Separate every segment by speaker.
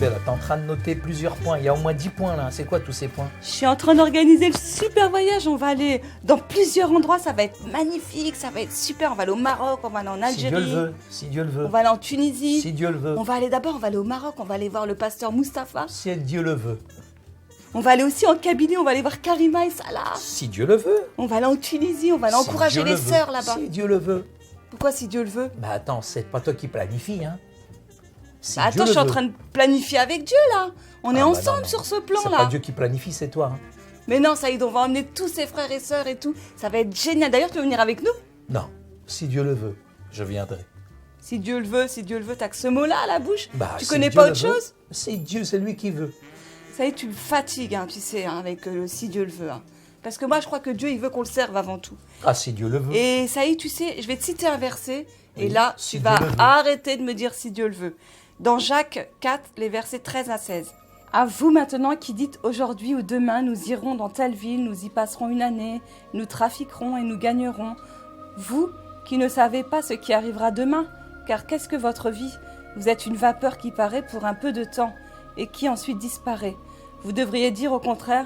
Speaker 1: fais là? T'es en train de noter plusieurs points. Il y a au moins 10 points là. C'est quoi tous ces points?
Speaker 2: Je suis en train d'organiser le super voyage. On va aller dans plusieurs endroits. Ça va être magnifique, ça va être super. On va aller au Maroc, on va aller en Algérie.
Speaker 1: Si Dieu le veut. Si Dieu le veut.
Speaker 2: On va aller en Tunisie.
Speaker 1: Si Dieu le veut.
Speaker 2: On va aller au Maroc. On va aller voir le pasteur Mustapha.
Speaker 1: Si Dieu le veut.
Speaker 2: On va aller aussi en Kabylie. On va aller voir Karima et Salah.
Speaker 1: Si Dieu le veut.
Speaker 2: On va aller en Tunisie. On va aller
Speaker 1: Si
Speaker 2: encourager
Speaker 1: Dieu
Speaker 2: les
Speaker 1: le veut.
Speaker 2: sœurs là-bas.
Speaker 1: Si Dieu le veut.
Speaker 2: Pourquoi si Dieu le veut?
Speaker 1: Mais attends, c'est pas toi qui planifie, hein? Si
Speaker 2: Bah,
Speaker 1: Dieu
Speaker 2: attends, je
Speaker 1: le
Speaker 2: suis en
Speaker 1: veut.
Speaker 2: train de planifier avec Dieu là. On est
Speaker 1: Ah, bah,
Speaker 2: ensemble
Speaker 1: non.
Speaker 2: sur ce
Speaker 1: C'est
Speaker 2: plan-là.
Speaker 1: pas Dieu qui planifie, c'est toi. Hein?
Speaker 2: Mais non, Saïd, on va emmener tous ses frères et sœurs et tout. Ça va être génial. D'ailleurs, tu veux venir avec nous?
Speaker 1: Non. Si Dieu le veut, je viendrai.
Speaker 2: Si Dieu le veut, t'as que ce mot-là à la bouche.
Speaker 1: Bah,
Speaker 2: Tu
Speaker 1: si
Speaker 2: connais
Speaker 1: Dieu
Speaker 2: pas
Speaker 1: le
Speaker 2: autre
Speaker 1: veut,
Speaker 2: chose?
Speaker 1: C'est Dieu, c'est lui qui veut.
Speaker 2: Saïd, tu me fatigues, hein, tu sais, hein, avec le si Dieu le veut. Hein. Parce que moi, je crois que Dieu, il veut qu'on le serve avant tout.
Speaker 1: Ah, si Dieu le veut.
Speaker 2: Et Saïd, tu sais, je vais te citer un verset. Et
Speaker 1: Oui,
Speaker 2: là,
Speaker 1: si
Speaker 2: tu
Speaker 1: Dieu
Speaker 2: vas
Speaker 1: le veut.
Speaker 2: arrêter de me dire si Dieu le veut. Dans Jacques 4, les versets 13 à 16. À vous maintenant qui dites aujourd'hui ou demain, nous irons dans telle ville, nous y passerons une année, nous trafiquerons et nous gagnerons. Vous qui ne savez pas ce qui arrivera demain, car qu'est-ce que votre vie? Vous êtes une vapeur qui paraît pour un peu de temps et qui ensuite disparaît. Vous devriez dire au contraire,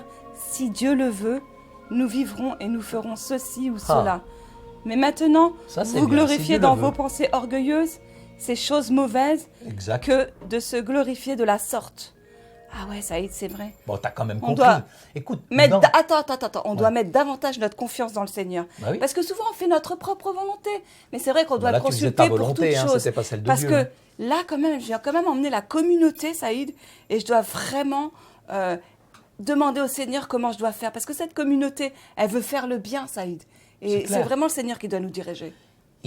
Speaker 2: si Dieu le veut, nous vivrons et nous ferons ceci ou cela. Mais maintenant,
Speaker 1: Ça, c'est
Speaker 2: vous
Speaker 1: bien, si
Speaker 2: glorifiez
Speaker 1: Dieu
Speaker 2: dans
Speaker 1: le
Speaker 2: vos
Speaker 1: veut.
Speaker 2: pensées orgueilleuses ces choses mauvaises
Speaker 1: Exact.
Speaker 2: que de se glorifier de la sorte. Ah ouais, Saïd, c'est vrai.
Speaker 1: Bon, t'as quand même
Speaker 2: On
Speaker 1: compris.
Speaker 2: doit
Speaker 1: Écoute,
Speaker 2: Mettre,
Speaker 1: non.
Speaker 2: attends, on doit mettre davantage notre confiance dans le Seigneur.
Speaker 1: Bah oui.
Speaker 2: Parce que souvent, on fait notre propre volonté. Mais c'est vrai qu'on doit
Speaker 1: Bah là,
Speaker 2: le
Speaker 1: tu faisais ta
Speaker 2: consulter pour
Speaker 1: volonté,
Speaker 2: toutes
Speaker 1: hein,
Speaker 2: choses.
Speaker 1: c'était pas celle de
Speaker 2: Parce
Speaker 1: Dieu,
Speaker 2: que
Speaker 1: hein.
Speaker 2: là, quand même, je viens quand même emmener la communauté, Saïd, et je dois vraiment demander au Seigneur comment je dois faire. Parce que cette communauté, elle veut faire le bien, Saïd.
Speaker 1: C'est
Speaker 2: Et
Speaker 1: clair.
Speaker 2: c'est vraiment le Seigneur qui doit nous diriger.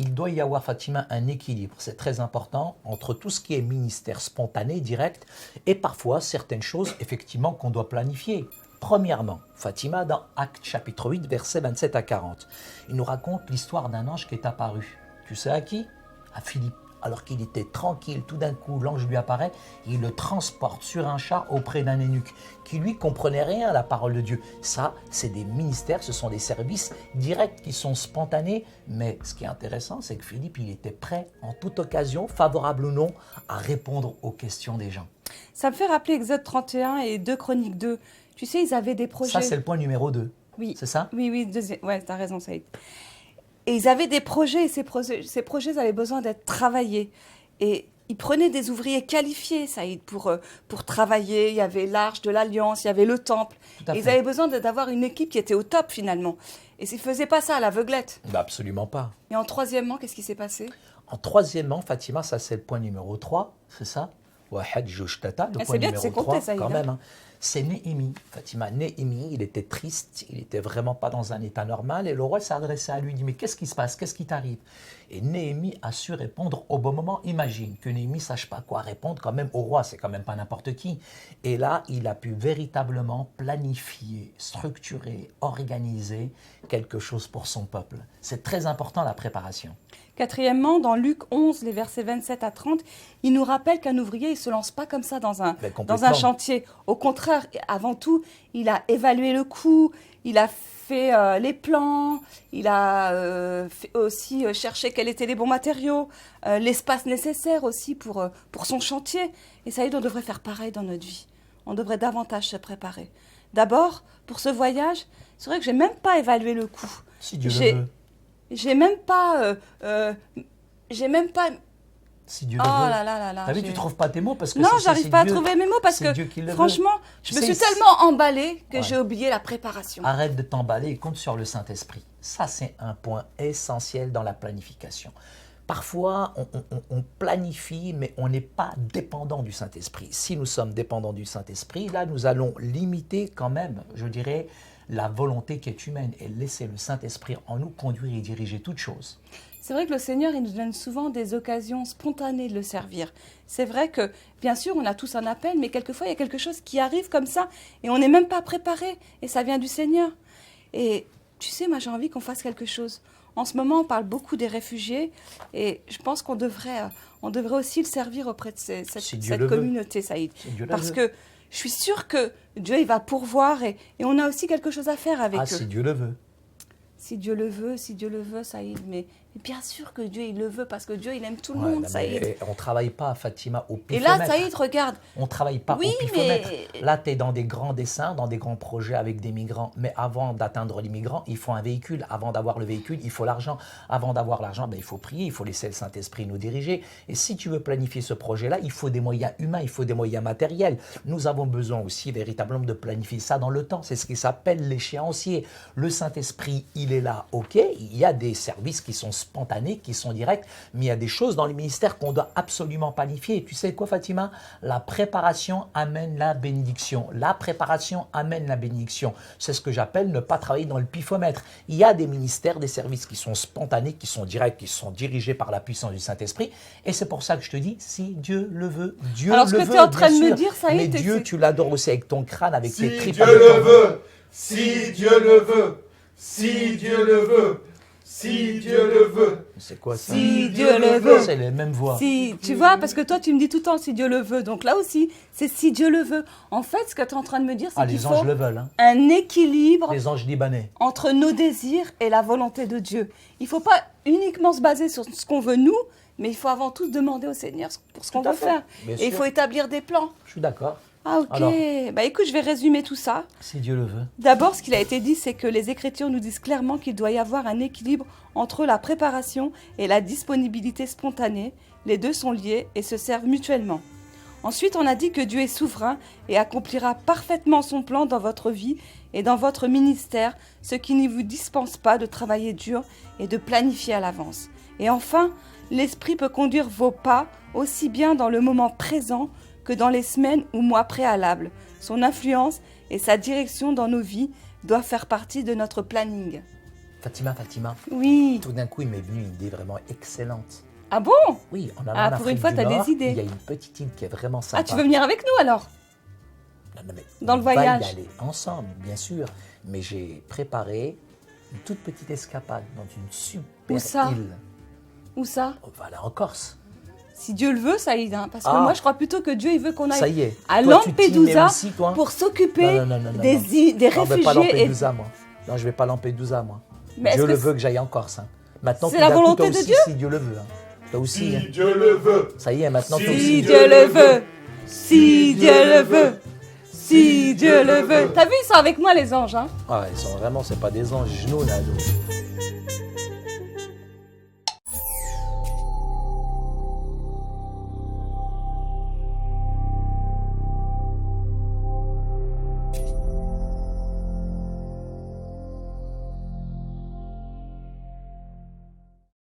Speaker 1: Il doit y avoir, Fatima, un équilibre, c'est très important, entre tout ce qui est ministère spontané, direct, et parfois certaines choses, effectivement, qu'on doit planifier. Premièrement, Fatima, dans Actes chapitre 8, versets 27 à 40, il nous raconte l'histoire d'un ange qui est apparu. Tu sais à qui? À Philippe. Alors qu'il était tranquille, tout d'un coup, l'ange lui apparaît, il le transporte sur un char auprès d'un eunuque qui, lui, comprenait rien à la parole de Dieu. Ça, c'est des ministères, ce sont des services directs qui sont spontanés. Mais ce qui est intéressant, c'est que Philippe, il était prêt, en toute occasion, favorable ou non, à répondre aux questions des gens.
Speaker 2: Ça me fait rappeler Exode 31 et 2 Chroniques 2. Tu sais, ils avaient des projets.
Speaker 1: Ça, c'est le point numéro 2.
Speaker 2: Oui.
Speaker 1: C'est ça?
Speaker 2: Oui, deuxième. Ouais, t'as raison, Saïd. Et ils avaient des projets, et ces projets avaient besoin d'être travaillés. Et ils prenaient des ouvriers qualifiés, Saïd, pour travailler. Il y avait l'Arche de l'Alliance, il y avait le Temple.
Speaker 1: Tout à
Speaker 2: Et ils
Speaker 1: fait.
Speaker 2: avaient besoin d'avoir une équipe qui était au top, finalement. Et ils ne faisaient pas ça à l'aveuglette.
Speaker 1: Bah, absolument pas.
Speaker 2: Et en troisièmement, qu'est-ce qui s'est passé?
Speaker 1: En troisièmement, Fatima, ça c'est le point numéro 3, c'est ça? Wahad Joushtata, le
Speaker 2: Ah,
Speaker 1: point
Speaker 2: c'est bien,
Speaker 1: numéro
Speaker 2: tu sais compter,
Speaker 1: 3,
Speaker 2: ça,
Speaker 1: quand
Speaker 2: Ida.
Speaker 1: même. Hein. C'est Néhémie, Fatima. Néhémie, il était triste, il était vraiment pas dans un état normal. Et le roi s'est adressé à lui, il dit, mais qu'est-ce qui se passe? Qu'est-ce qui t'arrive? Et Néhémie a su répondre au bon moment. Imagine que Néhémie sache pas quoi répondre quand même au roi, c'est quand même pas n'importe qui. Et là, il a pu véritablement planifier, structurer, organiser quelque chose pour son peuple. C'est très important la préparation.
Speaker 2: Quatrièmement, dans Luc 11, les versets 27 à 30, il nous rappelle qu'un ouvrier, il ne se lance pas comme ça dans un
Speaker 1: complètement.
Speaker 2: chantier. Au contraire, avant tout, il a évalué le coût, il a fait les plans, il a aussi cherché quels étaient les bons matériaux, l'espace nécessaire aussi pour son chantier. Et ça y est, on devrait faire pareil dans notre vie. On devrait davantage se préparer. D'abord, pour ce voyage, c'est vrai que je n'ai même pas évalué le coût.
Speaker 1: Si Dieu le veut.
Speaker 2: J'ai même pas...
Speaker 1: Si Dieu
Speaker 2: Oh
Speaker 1: le veut.
Speaker 2: là là là là.
Speaker 1: T'as vu, tu trouves pas tes mots parce que
Speaker 2: Non,
Speaker 1: c'est
Speaker 2: j'arrive pas à
Speaker 1: Dieu-
Speaker 2: trouver mes mots parce
Speaker 1: c'est
Speaker 2: que
Speaker 1: Dieu qui le veut.
Speaker 2: franchement, je me
Speaker 1: Tu sais,
Speaker 2: suis tellement emballée que
Speaker 1: Ouais.
Speaker 2: j'ai oublié la préparation.
Speaker 1: Arrête de t'emballer et compte sur le Saint-Esprit. Ça, c'est un point essentiel dans la planification. Parfois, on planifie, mais on n'est pas dépendant du Saint-Esprit. Si nous sommes dépendants du Saint-Esprit, là, nous allons limiter quand même, je dirais, la volonté qui est humaine et laisser le Saint-Esprit en nous conduire et diriger toutes choses.
Speaker 2: C'est vrai que le Seigneur, il nous donne souvent des occasions spontanées de le servir. C'est vrai que, bien sûr, on a tous un appel, mais quelquefois, il y a quelque chose qui arrive comme ça et on n'est même pas préparé et ça vient du Seigneur. Et tu sais, moi, j'ai envie qu'on fasse quelque chose. En ce moment, on parle beaucoup des réfugiés et je pense qu'on devrait aussi le servir auprès de cette
Speaker 1: Dieu le veut.
Speaker 2: communauté, Saïd.
Speaker 1: Si Dieu le
Speaker 2: Parce
Speaker 1: veut.
Speaker 2: que je suis sûre que Dieu, il va pourvoir et on a aussi quelque chose à faire avec eux.
Speaker 1: Si Dieu le veut.
Speaker 2: Si Dieu le veut, Saïd, mais Et bien sûr que Dieu, il le veut, parce que Dieu, il aime tout le
Speaker 1: Ouais,
Speaker 2: monde,
Speaker 1: non,
Speaker 2: Saïd.
Speaker 1: mais on ne travaille pas, Fatima, au
Speaker 2: Et là,
Speaker 1: pifomètre.
Speaker 2: Saïd, regarde.
Speaker 1: On ne travaille pas
Speaker 2: Oui,
Speaker 1: au pifomètre.
Speaker 2: mais-
Speaker 1: Là, tu es dans des grands dessins, dans des grands projets avec des migrants. Mais avant d'atteindre les migrants, il faut un véhicule. Avant d'avoir le véhicule, il faut l'argent. Avant d'avoir l'argent, ben, il faut prier, il faut laisser le Saint-Esprit nous diriger. Et si tu veux planifier ce projet-là, il faut des moyens humains, il faut des moyens matériels. Nous avons besoin aussi véritablement de planifier ça dans le temps. C'est ce qui s'appelle l'échéancier. Le Saint-Esprit, il est là, ok. Il y a des services qui sont spontanés, qui sont directs, mais il y a des choses dans le ministère qu'on doit absolument planifier. Tu sais quoi, Fatima? La préparation amène la bénédiction. La préparation amène la bénédiction. C'est ce que j'appelle ne pas travailler dans le pifomètre. Il y a des ministères, des services qui sont spontanés, qui sont directs, qui sont dirigés par la puissance du Saint-Esprit. Et c'est pour ça que je te dis, si Dieu le veut, Dieu
Speaker 2: Alors, ce
Speaker 1: le
Speaker 2: que
Speaker 1: veut,
Speaker 2: tu es en train
Speaker 1: bien
Speaker 2: de me
Speaker 1: sûr.
Speaker 2: dire, ça y est,
Speaker 1: Mais
Speaker 2: t'es-
Speaker 1: Dieu, tu l'adores aussi avec ton crâne, avec tes
Speaker 3: Si
Speaker 1: tripes.
Speaker 3: Dieu
Speaker 1: avec
Speaker 3: le
Speaker 1: ton-
Speaker 3: veut, si Dieu le veut, si Dieu le veut, si Dieu le veut.
Speaker 1: C'est quoi ça?
Speaker 2: Si Dieu le veut.
Speaker 1: C'est les mêmes voix.
Speaker 2: Si, tu vois, parce que toi, tu me dis tout le temps si Dieu le veut. Donc là aussi, c'est si Dieu le veut. En fait, ce que tu es en train de me dire, c'est
Speaker 1: Ah,
Speaker 2: qu'il
Speaker 1: les
Speaker 2: faut
Speaker 1: anges le veulent. Hein.
Speaker 2: un équilibre
Speaker 1: Les anges libanais.
Speaker 2: entre nos désirs et la volonté de Dieu. Il ne faut pas uniquement se baser sur ce qu'on veut nous, mais il faut avant tout demander au Seigneur pour ce qu'on
Speaker 1: Tout à
Speaker 2: veut
Speaker 1: fait.
Speaker 2: faire.
Speaker 1: Bien
Speaker 2: Et il
Speaker 1: sûr.
Speaker 2: faut établir des plans.
Speaker 1: Je suis d'accord.
Speaker 2: Ah ok.
Speaker 1: Alors.
Speaker 2: Bah écoute, je vais résumer tout ça.
Speaker 1: Si Dieu le veut.
Speaker 2: D'abord, ce qu'il a été dit, c'est que les Écritures nous disent clairement qu'il doit y avoir un équilibre entre la préparation et la disponibilité spontanée. Les deux sont liés et se servent mutuellement. Ensuite, on a dit que Dieu est souverain et accomplira parfaitement son plan dans votre vie et dans votre ministère, ce qui ne vous dispense pas de travailler dur et de planifier à l'avance. Et enfin, l'Esprit peut conduire vos pas aussi bien dans le moment présent que dans les semaines ou mois préalables. Son influence et sa direction dans nos vies doivent faire partie de notre planning.
Speaker 1: Fatima,
Speaker 2: Oui.
Speaker 1: tout d'un coup, il m'est venu une idée vraiment excellente.
Speaker 2: Ah bon?
Speaker 1: Oui, on a
Speaker 2: Ah,
Speaker 1: en
Speaker 2: pour une
Speaker 1: Afrique
Speaker 2: fois,
Speaker 1: du
Speaker 2: t'as des
Speaker 1: Nord,
Speaker 2: idées.
Speaker 1: Il y a une petite île qui est vraiment sympa.
Speaker 2: Ah, tu veux venir avec nous alors?
Speaker 1: Non, mais
Speaker 2: dans le
Speaker 1: on va
Speaker 2: voyage.
Speaker 1: y aller ensemble, bien sûr. Mais j'ai préparé une toute petite escapade dans une super
Speaker 2: Où ça?
Speaker 1: île.
Speaker 2: Où ça?
Speaker 1: On va aller en Corse.
Speaker 2: Si Dieu le veut, Saïd. Hein, parce que
Speaker 1: Ah.
Speaker 2: moi, je crois plutôt que Dieu il veut qu'on
Speaker 1: Ça
Speaker 2: aille
Speaker 1: y est.
Speaker 2: à
Speaker 1: Toi, tu t'y mets
Speaker 2: Lampedusa
Speaker 1: aussi, toi
Speaker 2: pour s'occuper
Speaker 1: Non.
Speaker 2: des
Speaker 1: Non, je vais pas
Speaker 2: réfugiés. Et...
Speaker 1: Lampedusa, moi. Non, je vais pas Lampedusa, moi.
Speaker 2: Mais
Speaker 1: Dieu
Speaker 2: est-ce
Speaker 1: le
Speaker 2: que
Speaker 1: veut que j'aille en Corse. Hein. Maintenant,
Speaker 2: C'est
Speaker 1: tout
Speaker 2: la
Speaker 1: d'un coup,
Speaker 2: volonté
Speaker 1: toi
Speaker 2: de
Speaker 1: aussi,
Speaker 2: Dieu?
Speaker 1: si Dieu le veut. Hein. Toi aussi. Hein.
Speaker 3: Si Dieu le veut.
Speaker 1: Ça y est, maintenant, toi
Speaker 3: Si
Speaker 2: Si
Speaker 1: aussi.
Speaker 2: Dieu le veut, si Dieu le veut, si Dieu le veut. T'as vu, ils sont avec moi les anges, hein?
Speaker 1: Ah, ils sont vraiment, c'est pas des anges, genoux, là. donc.